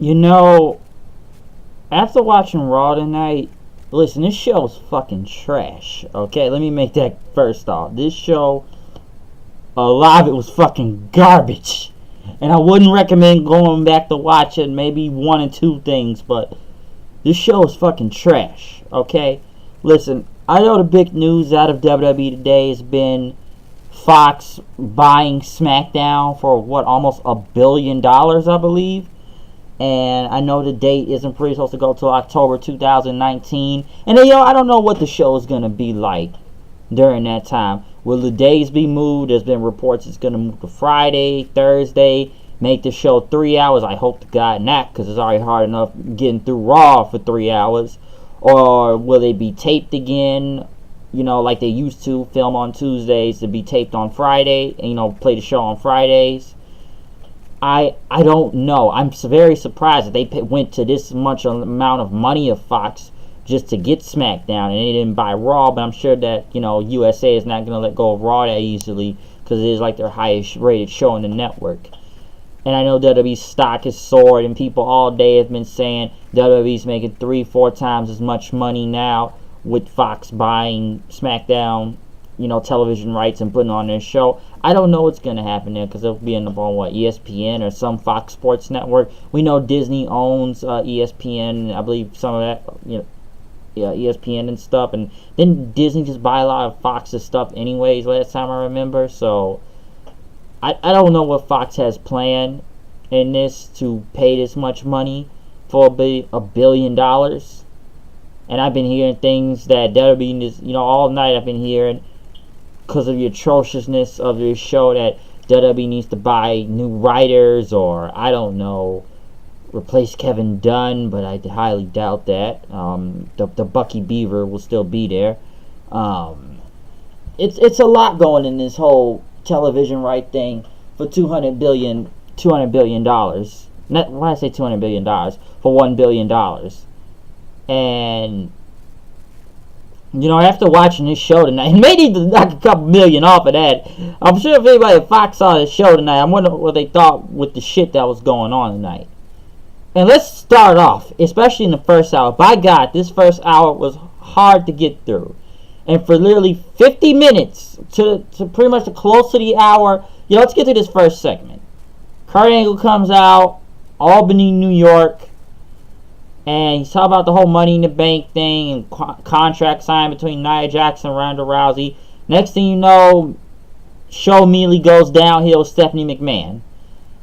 You know, after watching Raw tonight, listen, this show is fucking trash. Okay, let me make that first off. This show, a lot of it was fucking garbage. And I wouldn't recommend going back to watch it, maybe one or two things, but this show is fucking trash. Okay? Listen, I know the big news out of WWE today has been Fox buying SmackDown for what, almost $1 billion, I believe. And I know the date isn't pretty supposed to go till October 2019. And then, I don't know what the show is going to be like during that time. Will the days be moved? There's been reports it's going to move to Friday, Thursday, make the show 3 hours. I hope to God not, because it's already hard enough getting through Raw for 3 hours. Or will they be taped again, like they used to, film on Tuesdays to be taped on Friday, and, play the show on Fridays? I don't know. I'm very surprised that they went to this much amount of money of Fox just to get SmackDown, and they didn't buy Raw, but I'm sure that, USA is not going to let go of Raw that easily, because it is like their highest rated show on the network. And I know WWE's stock has soared, and people all day have been saying WWE's making 3-4 times as much money now with Fox buying SmackDown, television rights and putting on their show. I don't know what's going to happen there, because they'll be up on, ESPN or some Fox Sports Network. We know Disney owns ESPN, I believe some of that, ESPN and stuff. And didn't Disney just buy a lot of Fox's stuff anyways last time I remember? So I don't know what Fox has planned in this to pay this much money for $1 billion. And I've been hearing things that WWE is, all night I've been hearing, because of the atrociousness of this show, that WWE needs to buy new writers, or I don't know, replace Kevin Dunn, but I highly doubt that. The Bucky Beaver will still be there. It's a lot going in this whole television right thing for $200 billion. Not, why did I say $200 billion? For $1 billion. And after watching this show tonight, may need to knock a couple million off of that. I'm sure if anybody at Fox saw this show tonight, I wonder what they thought with the shit that was going on tonight. And let's start off, especially in the first hour. By God, this first hour was hard to get through. And for literally 50 minutes, to pretty much close to the hour, let's get to this first segment. Kurt Angle comes out, Albany, New York, and he's talking about the whole Money in the Bank thing and contract signed between Nia Jax and Ronda Rousey. Next thing you know, show immediately goes downhill with Stephanie McMahon.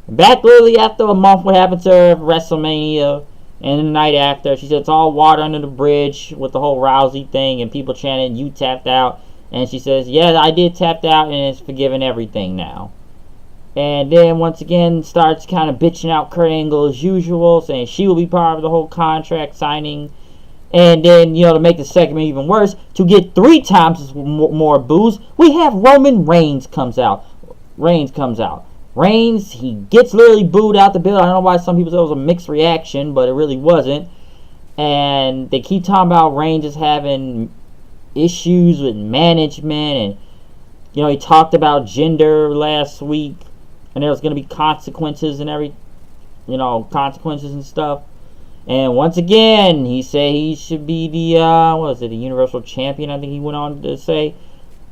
Back literally after a month, what happened to her at WrestleMania, and the night after, she said it's all water under the bridge with the whole Rousey thing, and people chanting, "You tapped out," and she says, "Yeah, I did tapped out, and it's forgiven everything now." And then once again starts kind of bitching out Kurt Angle as usual, saying she will be part of the whole contract signing. And then, to make the segment even worse, to get 3 times as more boos, we have Roman Reigns comes out. Reigns, he gets literally booed out the building. I don't know why some people said it was a mixed reaction, but it really wasn't. And they keep talking about Reigns just having issues with management. And, he talked about gender last week. And there was going to be consequences and consequences and stuff. And once again, he said he should be the Universal Champion, I think he went on to say.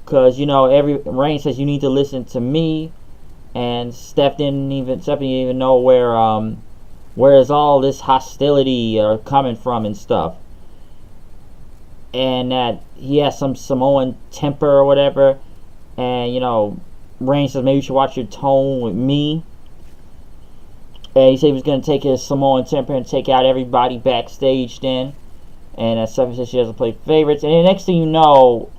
Because, Reigns says you need to listen to me. And Steph didn't even know where is all this hostility coming from and stuff. And that he has some Samoan temper or whatever. And, Reigns says maybe you should watch your tone with me. And he said he was going to take his Samoan temper and take out everybody backstage then. And Stephanie says she doesn't play favorites. And the next thing you know,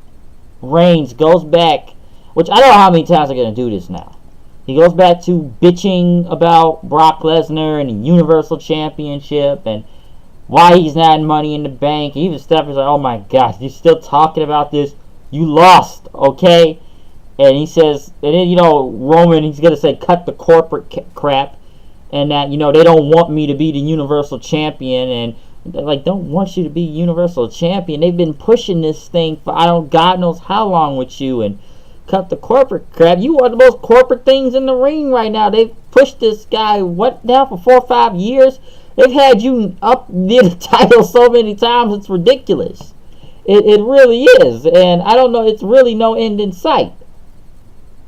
Reigns goes back, which I don't know how many times they're going to do this now. He goes back to bitching about Brock Lesnar and the Universal Championship and why he's not in Money in the Bank. Even Stephanie's like, oh my gosh, you're still talking about this? You lost, okay? And he says, and then, Roman, he's going to say, cut the corporate crap. And that, they don't want me to be the Universal Champion. And they're like, don't want you to be Universal Champion. They've been pushing this thing for, God knows how long with you. And cut the corporate crap. You are the most corporate things in the ring right now. They've pushed this guy, what now, for 4 or 5 years? They've had you up near the title so many times, it's ridiculous. It really is. And I don't know, it's really no end in sight.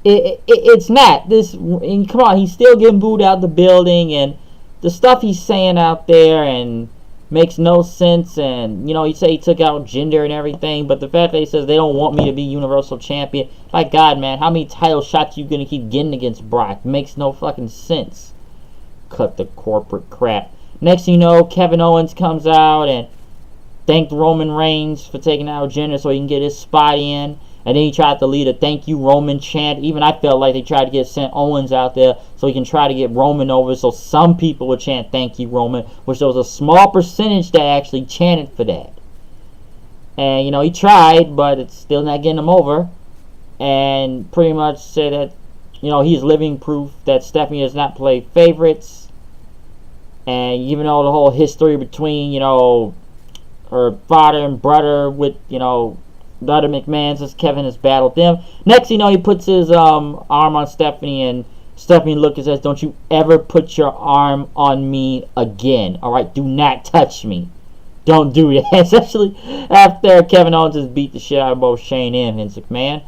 It's not. And come on, he's still getting booed out the building, and the stuff he's saying out there and makes no sense. And he say he took out gender and everything, but the fact that he says they don't want me to be Universal Champion, my God, man, how many title shots you gonna keep getting against Brock? Makes no fucking sense. Cut the corporate crap. Next thing you know, Kevin Owens comes out and thanked Roman Reigns for taking out Jinder so he can get his spot in. And then he tried to lead a thank you Roman chant. Even I felt like they tried to get Seth Owens out there so he can try to get Roman over so some people would chant thank you Roman, which there was a small percentage that actually chanted for that. And, he tried, but it's still not getting him over. And pretty much said that, he's living proof that Stephanie does not play favorites. And even though the whole history between, her father and brother with, the other McMahon, since Kevin has battled them. Next, he puts his arm on Stephanie, and Stephanie looks and says, "Don't you ever put your arm on me again. All right, do not touch me. Don't do that." Especially after Kevin Owens has beat the shit out of both Shane and Vince McMahon.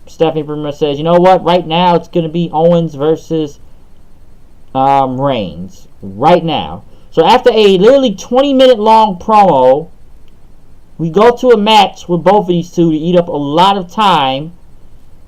Stephanie pretty much says, "You know what? Right now, it's going to be Owens versus Reigns. Right now." So after a literally 20-minute long promo, we go to a match with both of these two to eat up a lot of time.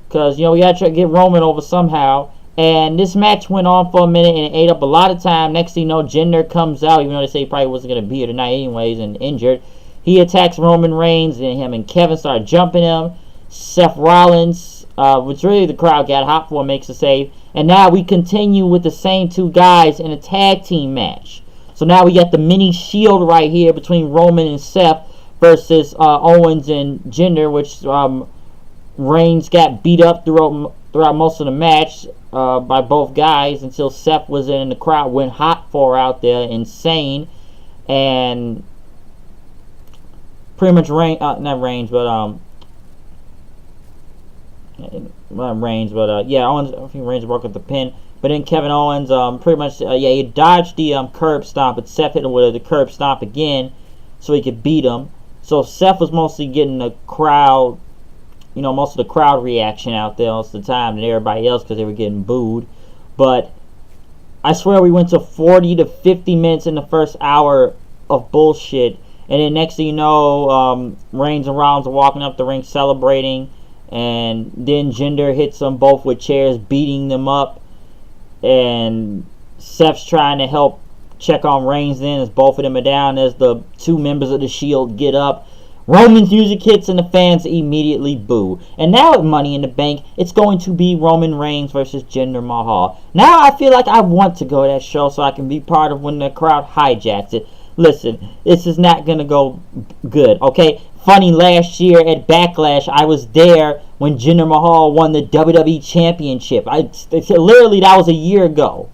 Because, we got to try to get Roman over somehow. And this match went on for a minute and it ate up a lot of time. Next thing you know, Jinder comes out, even though they say he probably wasn't going to be here tonight anyways and injured. He attacks Roman Reigns, and him and Kevin start jumping him. Seth Rollins, which really the crowd got hot for, makes a save. And now we continue with the same two guys in a tag team match. So now we got the mini shield right here between Roman and Seth versus Owens and Jinder, which Reigns got beat up throughout most of the match by both guys until Seth was in and the crowd went hot for out there, insane. And pretty much Owens, I think Reigns broke up the pin. But then Kevin Owens pretty much, he dodged the curb stomp, but Seth hit him with the curb stomp again so he could beat him. So Seth was mostly getting the crowd, most of the crowd reaction out there most of the time than everybody else because they were getting booed. But I swear we went to 40 to 50 minutes in the first hour of bullshit. And then next thing you know, Reigns and Rollins are walking up the ring celebrating. And then Jinder hits them both with chairs, beating them up. And Seth's trying to help check on Reigns then as both of them are down as the two members of the Shield get up. Roman's music hits and the fans immediately boo. And now at Money in the Bank, it's going to be Roman Reigns versus Jinder Mahal. Now I feel like I want to go to that show so I can be part of when the crowd hijacks it. Listen, this is not going to go good, okay? Funny, last year at Backlash, I was there when Jinder Mahal won the WWE Championship. Literally, that was a year ago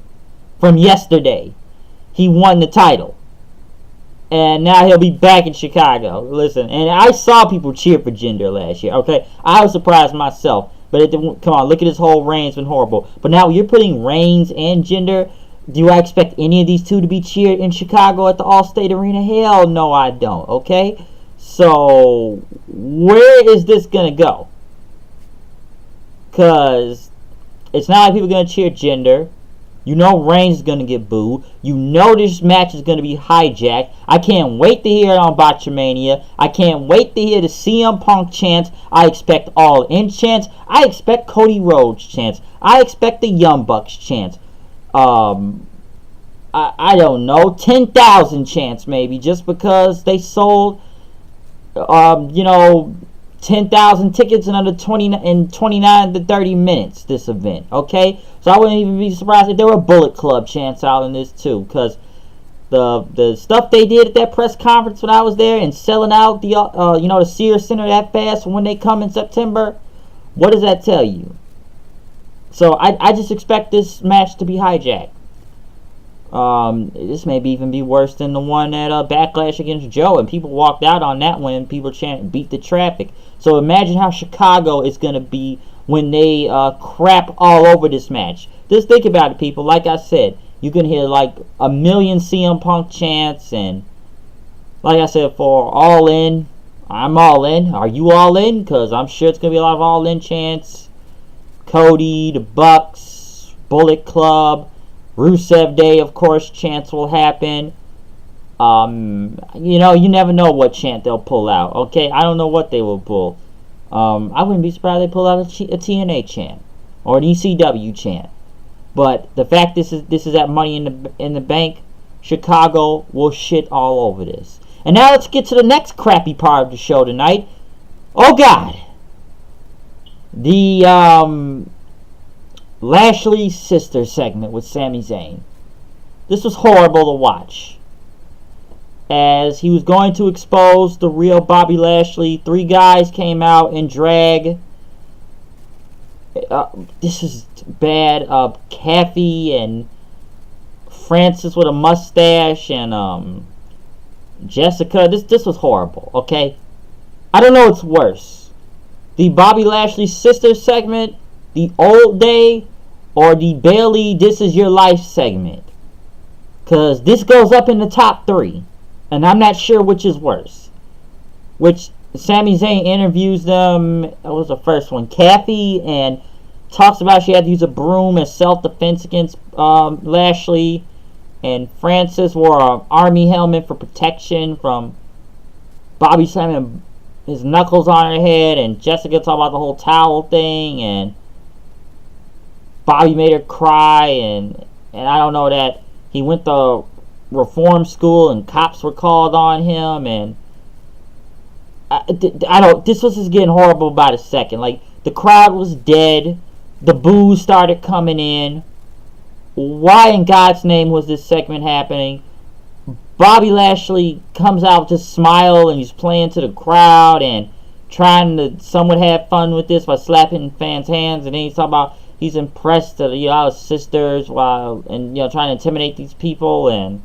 from yesterday. He won the title. And now he'll be back in Chicago. Listen, and I saw people cheer for Jinder last year, okay? I was surprised myself. But come on, look at his whole reign's been horrible. But now you're putting Reigns and Jinder. Do I expect any of these two to be cheered in Chicago at the Allstate Arena? Hell no, I don't, okay? So, where is this going to go? Because it's not like people are going to cheer Jinder. You know Reigns is going to get booed. You know this match is going to be hijacked. I can't wait to hear it on Botchamania. I can't wait to hear the CM Punk chants. I expect All In chants. I expect Cody Rhodes chants. I expect the Young Bucks chants. I don't know, 10,000 chants maybe, just because they sold, 10,000 tickets in under 29 to 30 minutes, this event, okay? So I wouldn't even be surprised if there were Bullet Club chants out in this too, because the stuff they did at that press conference when I was there and selling out the, the Sears Center that fast when they come in September, what does that tell you? So I just expect this match to be hijacked. This may even be worse than the one at Backlash against Joe, and people walked out on that one and people chanted beat the traffic. So imagine how Chicago is going to be when they crap all over this match. Just think about it, people. Like I said, You can hear like a million CM Punk chants, and like I said, for All In, I'm all in. Are you all in? Because I'm sure it's going to be a lot of All In chants. Cody, the Bucks, Bullet Club, Rusev Day, of course, chants will happen. You know, you never know what chant they'll pull out, okay? I don't know what they will pull. I wouldn't be surprised if they pull out a TNA chant or an ECW chant. But the fact this is at Money in the Bank, Chicago will shit all over this. And now let's get to the next crappy part of the show tonight. Oh God, the Lashley sister segment with Sami Zayn. This was horrible to watch, as he was going to expose the real Bobby Lashley. 3 guys came out in drag. This is bad. Kathy and Francis with a mustache and Jessica. This was horrible, okay? I don't know what's worse. The Bobby Lashley sister segment, the old day, or the Bailey This Is Your Life segment. Because this goes up in the top 3. And I'm not sure which is worse. Which Sami Zayn interviews them. That was the first one. Kathy, and talks about she had to use a broom as self-defense against Lashley. And Francis wore an army helmet for protection from Bobby slamming his knuckles on her head. And Jessica talked about the whole towel thing. And Bobby made her cry. And I don't know that he went to reform school and cops were called on him. And this was just getting horrible by the second. Like, the crowd was dead. The boos started coming in. Why in God's name was this segment happening? Bobby Lashley comes out with a smile and he's playing to the crowd and trying to somewhat have fun with this by slapping fans' hands, and then he's talking about he's impressed that his sisters while and trying to intimidate these people, and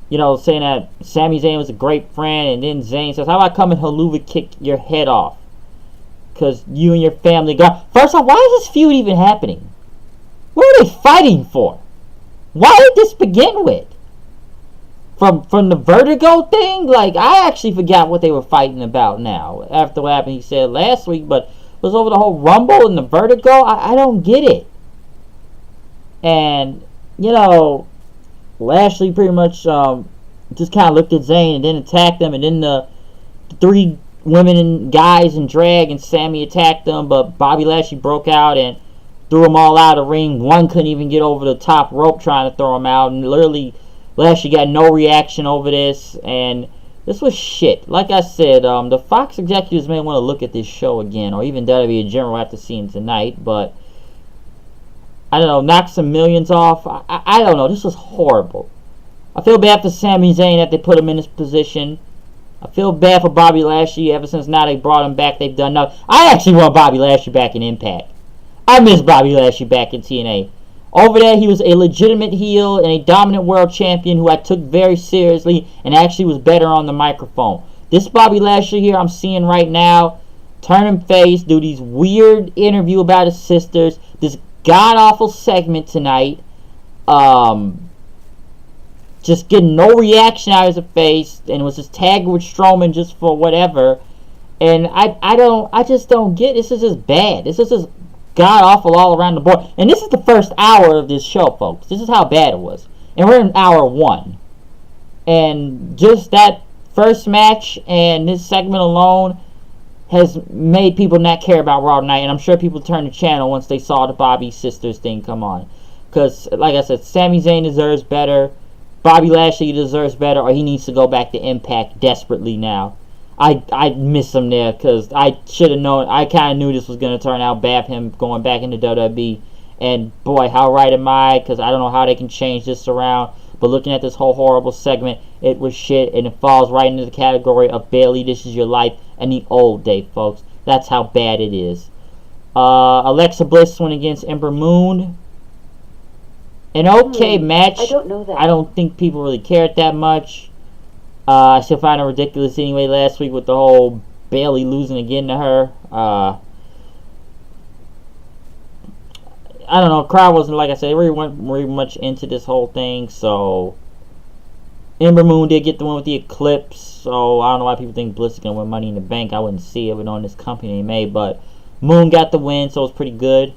saying that Sami Zayn was a great friend, and then Zayn says, "How about come and haluva kick your head off? Because you and your family got..." First off, why is this feud even happening? What are they fighting for? Why did this begin with? From the Vertigo thing? Like, I actually forgot what they were fighting about now. After what happened, he said last week, but it was over the whole Rumble and the Vertigo. I don't get it. And, Lashley pretty much just kind of looked at Zayn and then attacked them. And then the 3 women and guys in drag and Sammy attacked them. But Bobby Lashley broke out and threw them all out of the ring. One couldn't even get over the top rope trying to throw them out. And literally, Lashley got no reaction over this. And this was shit. Like I said, the Fox executives may want to look at this show again. Or even WWE in general after seeing tonight. But I don't know, knock some millions off. I don't know. This was horrible. I feel bad for Sami Zayn that they put him in this position. I feel bad for Bobby Lashley. Ever since now they brought him back, they've done nothing. I actually want Bobby Lashley back in Impact. I miss Bobby Lashley back in TNA. Over there, he was a legitimate heel and a dominant world champion who I took very seriously and actually was better on the microphone. This Bobby Lashley here I'm seeing right now, turn him face, do these weird interview about his sisters, this god-awful segment tonight, just getting no reaction out of his face, and it was just tagged with Strowman just for whatever, and I just don't get, this is just bad, this is just god-awful all around the board, and this is the first hour of this show, folks, this is how bad it was, and we're in hour 1, and just that first match and this segment alone has made people not care about Raw tonight, and I'm sure people turned the channel once they saw the Bobby Sisters thing come on. Because, like I said, Sami Zayn deserves better, Bobby Lashley deserves better, or he needs to go back to Impact desperately now. I miss him there, because I should have known, I kind of knew this was going to turn out bad, him going back into WWE, and boy, how right am I, because I don't know how they can change this around, but looking at this whole horrible segment, it was shit, and it falls right into the category of Bailey, This Is Your Life, and the old day, folks. That's how bad it is. Alexa Bliss went against Ember Moon. An okay match. I don't know that. I don't think people really cared that much. I still find it ridiculous anyway last week with the whole Bailey losing again to her. I don't know. Crowd wasn't, like I said, they really weren't very much into this whole thing. So Ember Moon did get the win with the Eclipse. So I don't know why people think Bliss is gonna win Money in the Bank. I wouldn't see it with on this company they made, but Moon got the win, so it was pretty good.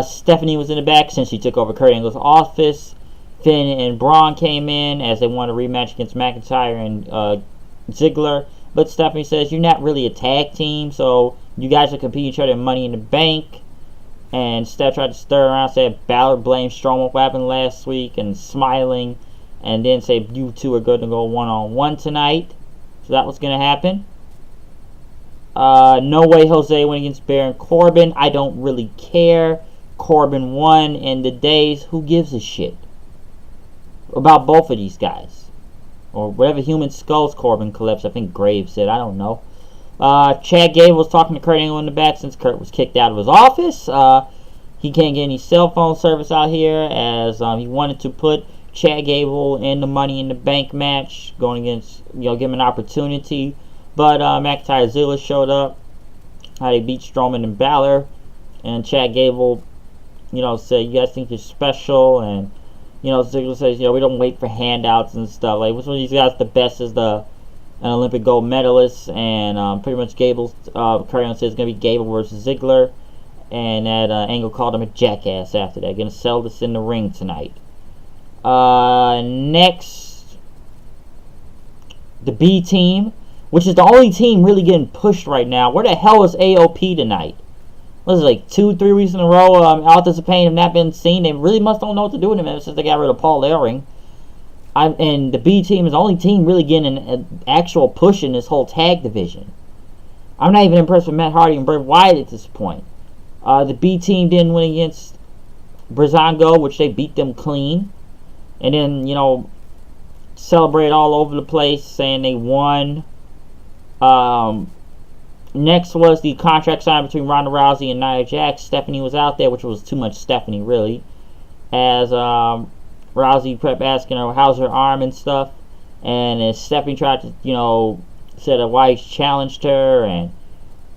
Stephanie was in the back since she took over Kurt Angle's office. Finn and Braun came in as they wanted a rematch against McIntyre and Ziggler. But Stephanie says, you're not really a tag team, so you guys are competing each other in Money in the Bank. And Steph tried to stir around, said Balor blamed Strowman for what happened last week, and smiling, and then say you two are going to go one-on-one tonight. So that was going to happen. No Way Jose went against Baron Corbin. I don't really care. Corbin won in the days. Who gives a shit about both of these guys? Or whatever human skulls Corbin collects. I think Graves said. I don't know. Chad Gable was talking to Kurt Angle in the back since Kurt was kicked out of his office. He can't get any cell phone service out here as he wanted to put Chad Gable in the Money in the Bank match, going against, give him an opportunity. But McIntyre and Ziggler showed up. How they beat Strowman and Balor. And Chad Gable, said, you guys think you're special. And, Ziggler says, we don't wait for handouts and stuff. Like, which one of these guys the best is an Olympic gold medalist. And pretty much Gable's, Kurt Angle says it's going to be Gable versus Ziggler. And that Angle called him a jackass after that. Going to sell this in the ring tonight. Next, the B team, which is the only team really getting pushed right now. Where the hell is AOP tonight? What is it, like 2-3 weeks in a row? Authors of Pain have not been seen. They really must don't know what to do with them since they got rid of Paul Ellering. And the B team is the only team really getting an actual push in this whole tag division. I'm not even impressed with Matt Hardy and Bray Wyatt at this point. The B team didn't win against Breezango, which they beat them clean. And then, celebrate all over the place, saying they won. Next was the contract signed between Ronda Rousey and Nia Jax. Stephanie was out there, which was too much Stephanie, really. As Rousey kept asking her, how's her arm and stuff. And as Stephanie tried to, said that Weiss challenged her. And,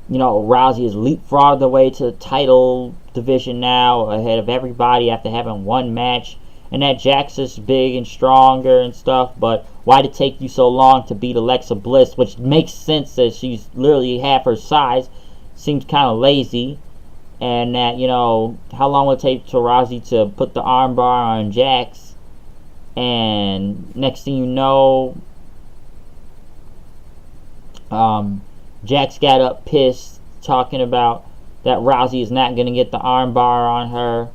Rousey has leapfrogged the way to the title division now, ahead of everybody after having one match. And that Jax is big and stronger and stuff, but why did it take you so long to beat Alexa Bliss? Which makes sense that she's literally half her size. Seems kind of lazy. And that, how long will it take to Rousey to put the armbar on Jax? And next thing you know, Jax got up pissed, talking about that Rousey is not going to get the armbar on her.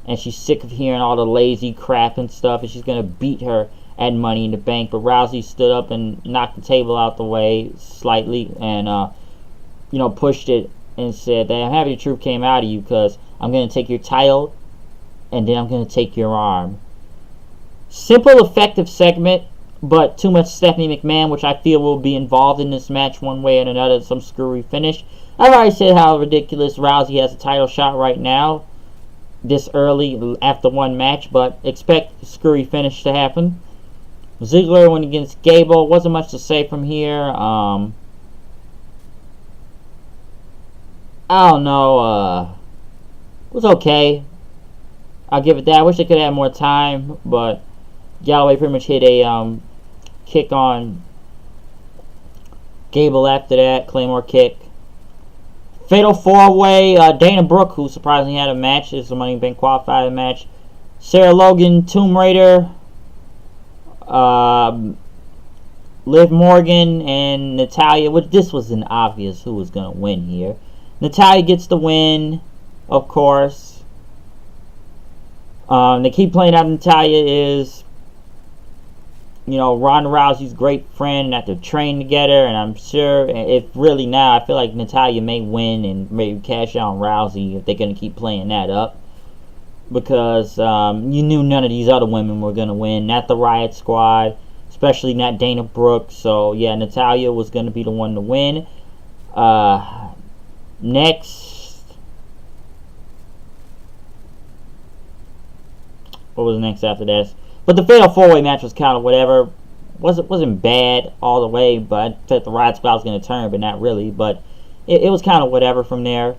And she's sick of hearing all the lazy crap and stuff. And she's going to beat her at Money in the Bank. But Rousey stood up and knocked the table out the way slightly. And, pushed it and said that I'm happy the truth came out of you. Because I'm going to take your title. And then I'm going to take your arm. Simple, effective segment. But too much Stephanie McMahon. Which I feel will be involved in this match one way or another. Some screwy finish. I've already said how ridiculous Rousey has a title shot right now. This early after one match, but expect a screwy finish to happen. Ziggler went against Gable. Wasn't much to say from here. I don't know. It was okay. I'll give it that. I wish they could have more time, but Galloway pretty much hit a kick on Gable after that. Claymore kick. Fatal 4-way, Dana Brooke, who surprisingly had a match. This is a Money in the Bank qualifier match. Sarah Logan, Tomb Raider, Liv Morgan, and Natalya. Which this was an obvious who was going to win here. Natalya gets the win, of course. They keep playing out Natalya is, Ronda Rousey's great friend, that they're trained together, and I'm sure if really now, I feel like Natalya may win and maybe cash out on Rousey if they're going to keep playing that up. Because you knew none of these other women were going to win, not the Riot Squad, especially not Dana Brooke. So, yeah, Natalya was going to be the one to win. Next. What was next after this? But the Fatal 4-Way match was kind of whatever. Wasn't bad all the way, but I thought the Riot Squad was going to turn, but not really. But it was kind of whatever from there.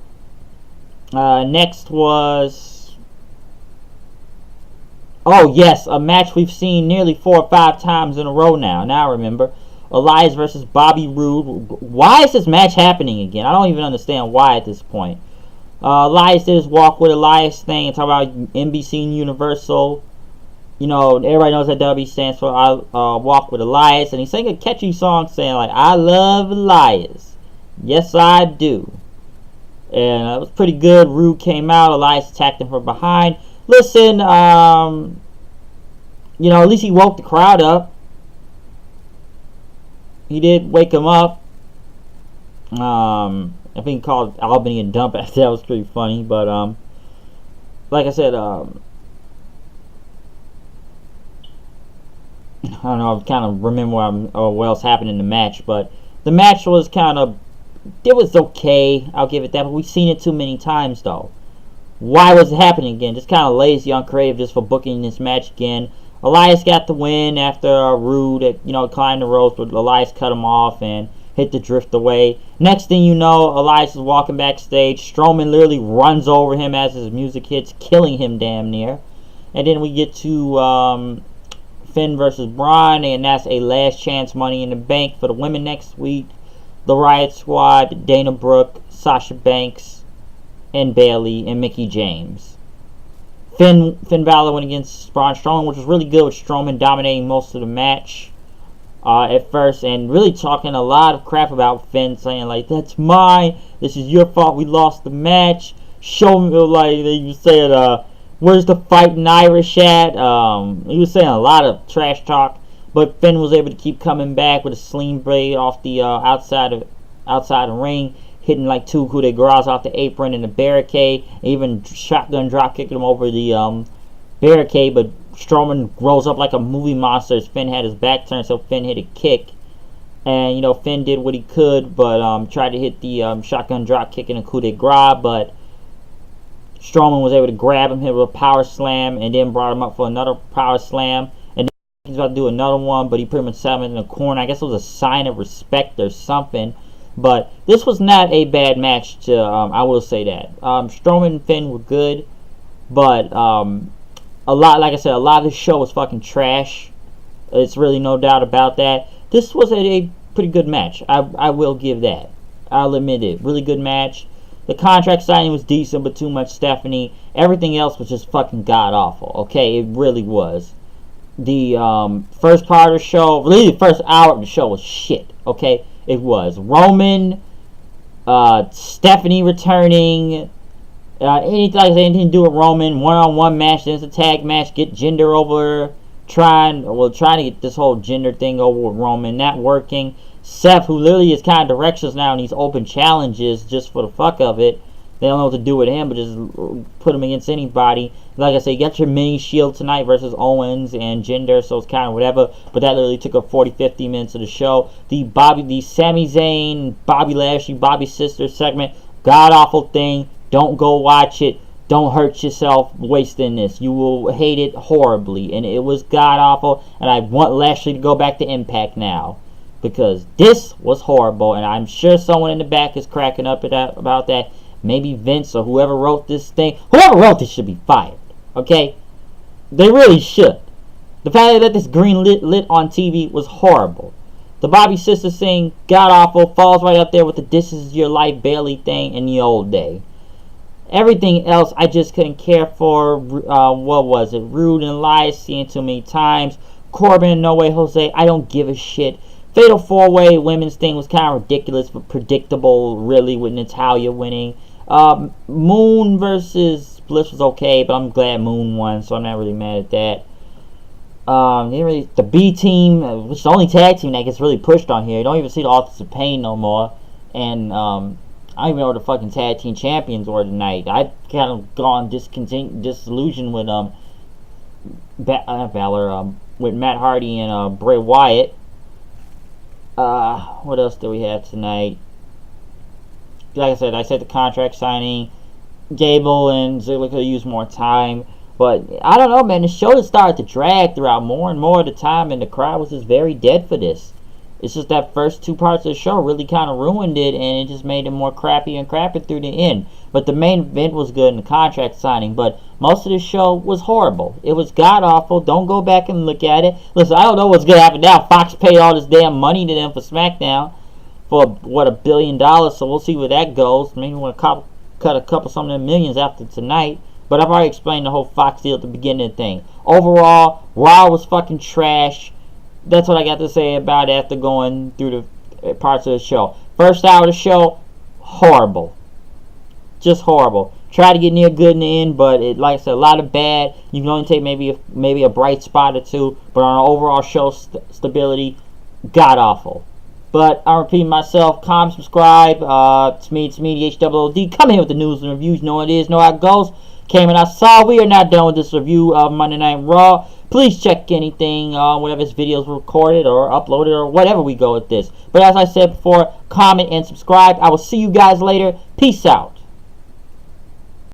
Next was Oh, yes, a match we've seen nearly 4 or 5 times in a row now. Now I remember. Elias versus Bobby Roode. Why is this match happening again? I don't even understand why at this point. Elias did his Walk with Elias thing and talk about NBC and Universal. You know, everybody knows that W stands for I Walk with Elias. And he sang a catchy song saying, like, I love Elias. Yes, I do. And it was pretty good. Roode came out. Elias attacked him from behind. Listen, you know, at least he woke the crowd up. He did wake him up. I think he called Albany a dump after that. Was pretty funny. But, like I said, I don't know, I kind of remember what else happened in the match. But the match was kind of, it was okay. I'll give it that. But we've seen it too many times, though. Why was it happening again? Just kind of lazy, uncreative, just for booking this match again. Elias got the win after Roode, you know, climbed the ropes, but Elias cut him off and hit the drift away. Next thing you know, Elias is walking backstage. Strowman literally runs over him as his music hits, killing him damn near. And then we get to Finn versus Braun, and that's a last chance Money in the Bank for the women next week. The Riot Squad, Dana Brooke, Sasha Banks, and Bayley, and Mickie James. Finn Balor went against Braun Strowman, which was really good, with Strowman dominating most of the match at first, and really talking a lot of crap about Finn, saying like, that's mine, this is your fault, we lost the match, show me, like, he was saying, where's the fighting Irish at? He was saying a lot of trash talk, but Finn was able to keep coming back with a sling blade off the outside the ring, hitting like 2 coup de grace off the apron and the barricade, even shotgun drop kicking him over the barricade, but Strowman rose up like a movie monster as Finn had his back turned, so Finn hit a kick. And, you know, Finn did what he could, but tried to hit the shotgun drop kick and a coup de grace, but Strowman was able to grab him, hit with a power slam, and then brought him up for another power slam. And then he was about to do another one, but he pretty much sat him in the corner. I guess it was a sign of respect or something. But this was not a bad match, I will say that. Strowman and Finn were good, but like I said, a lot of this show was fucking trash. It's really no doubt about that. This was a pretty good match. I will give that. I'll admit it. Really good match. The contract signing was decent, but too much Stephanie. Everything else was just fucking god-awful. Okay, it really was. The first part of the show, really the first hour of the show was shit. Okay, it was. Roman, Stephanie returning, anything to do with Roman, one-on-one match, then it's a tag match, get Jinder over, trying to get this whole gender thing over with Roman, not working. Seth, who literally is kind of directions now in these open challenges just for the fuck of it. They don't know what to do with him, but just put him against anybody. Like I said, you got your mini shield tonight versus Owens and Jinder, so it's kind of whatever. But that literally took up 40-50 minutes of the show. The Sami Zayn, Bobby Lashley, Bobby's sister segment, god-awful thing. Don't go watch it. Don't hurt yourself wasting this. You will hate it horribly. And it was god-awful. And I want Lashley to go back to Impact now, because this was horrible. And I'm sure someone in the back is cracking up about that. Maybe Vince or whoever wrote this thing. Whoever wrote this should be fired. Okay? They really should. The fact they let this green lit on TV was horrible. The Bobby sister thing, god-awful, falls right up there with the This Is Your Life Bayley thing in the old day. Everything else I just couldn't care for. What was it? Rude and Elias, seeing too many times. Corbin and No Way Jose, I don't give a shit. Fatal 4-Way women's thing was kind of ridiculous but predictable, really, with Natalya winning. Moon versus Bliss was okay, but I'm glad Moon won, so I'm not really mad at that. The B team, which is the only tag team that gets really pushed on here. You don't even see the Authors of Pain no more. And I don't even know what the fucking tag team champions were tonight. I kind of gone disillusioned with Balor, with Matt Hardy and Bray Wyatt. What else do we have tonight? Like I said the contract signing. Gable and Ziggler could use more time. But I don't know, man. The show just started to drag throughout more and more of the time, and the crowd was just very dead for this. It's just that first 2 parts of the show really kind of ruined it, and it just made it more crappy and crappy through the end. But the main event was good in the contract signing, but most of the show was horrible. It was god-awful. Don't go back and look at it. Listen, I don't know what's going to happen now. Fox paid all this damn money to them for SmackDown for, what, $1 billion, so we'll see where that goes. Maybe we'll cut a couple some of them millions after tonight. But I've already explained the whole Fox deal at the beginning of the thing. Overall, Raw was fucking trash. That's what I got to say about it after going through the parts of the show. First hour of the show, horrible. Just horrible. Try to get near good in the end, but it, like I said, a lot of bad. You can only take maybe a bright spot or two, but on an overall show stability, god awful. But I'm repeating myself. Comment, subscribe. It's me, the HOOD. Come here with the news and reviews. Know what it is, know how it goes. Came and I saw. We are not done with this review of Monday Night Raw. Please check anything, whatever this video is recorded or uploaded or whatever we go with this. But as I said before, comment and subscribe. I will see you guys later. Peace out.